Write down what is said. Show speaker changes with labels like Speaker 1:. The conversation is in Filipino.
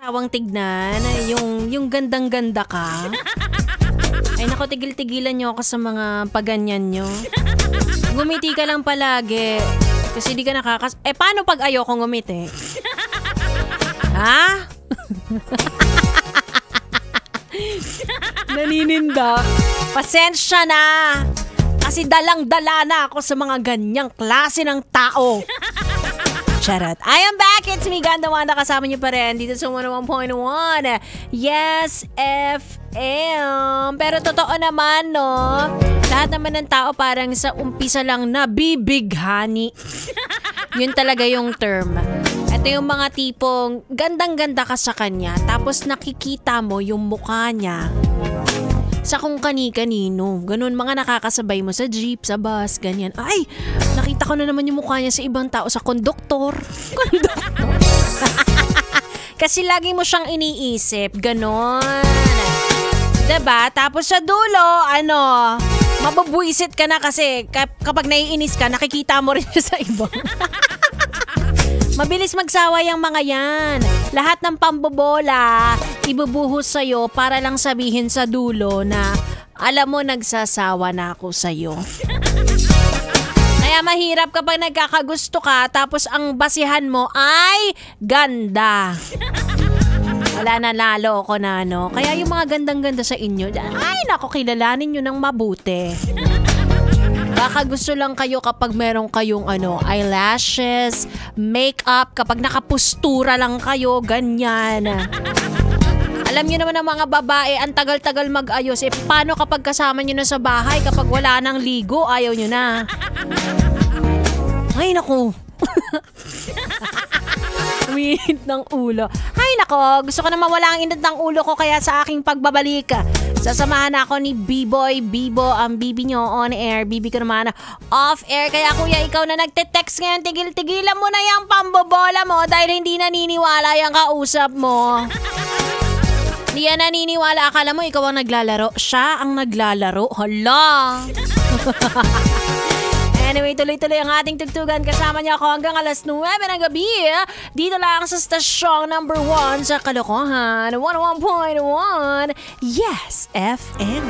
Speaker 1: Tawang tignan, yung gandang-ganda ka. Ay nako, tigil-tigilan nyo ako sa mga paganyan nyo. Gumiti ka lang palagi. Kasi di ka paano pag ayokong ngumiti? Ha? Nanininda. Pasensya na. Kasi dalang-dala na ako sa mga ganyang klase ng tao. Charot. I am back. It's me, Ganda Wanda. Kasama niyo pa rin dito sa 101.1. Yes, FM. Pero totoo naman, no? Lahat naman ng tao parang sa umpisa lang nabibighani. Yun talaga yung term. Ito yung mga tipong gandang-ganda ka sa kanya, tapos nakikita mo yung mukha niya sa kung kani-kanino. Ganun, mga nakakasabay mo sa jeep, sa bus, ganyan. Ay, nakita ko na naman yung mukha niya sa ibang tao, sa konduktor. Kasi lagi mo siyang iniisip, ganun. Diba? Tapos sa dulo, mababuisit ka na kasi kapag naiinis ka, nakikita mo rin siya sa ibang. Mabilis magsawa yung mga yan. Lahat ng pambobola, ibubuhos sa'yo para lang sabihin sa dulo na alam mo, nagsasawa na ako sa'yo. Kaya mahirap kapag nagkakagusto ka tapos ang basihan mo ay ganda. Wala na, lalo ako na, no? Kaya yung mga gandang-ganda sa inyo, ay nako, kilalanin nyo ng mabuti. Baka gusto lang kayo kapag meron kayong eyelashes, makeup, kapag nakapustura lang kayo, ganyan. Alam niyo naman ang mga babae, ang tagal-tagal mag-ayos. Paano kapag kasama niyo na sa bahay, kapag wala nang ligo, ayaw niyo na? Ay, naku. Umiinit ng ulo. Ay, nako. Gusto ko na mawala ang init ng ulo ko, kaya sa aking pagbabalik, sasamahan ako ni B-Boy, Bibo, ang Bibi nyo on air. Bibi ko naman off air. Kaya kuya, ikaw na nagte-text ngayon, tigil-tigilan mo na yung pambobola mo dahil hindi naniniwala yung kausap mo. Hindi yan naniniwala. Akala mo ikaw ang naglalaro. Siya ang naglalaro. Hala! Anyway, tuloy-tuloy ang ating tugtugan. Kasama niya ako hanggang alas 9 ng gabi. Dito lang sa stasyong number 1 sa Kalokohan. 101.1 Yes FM.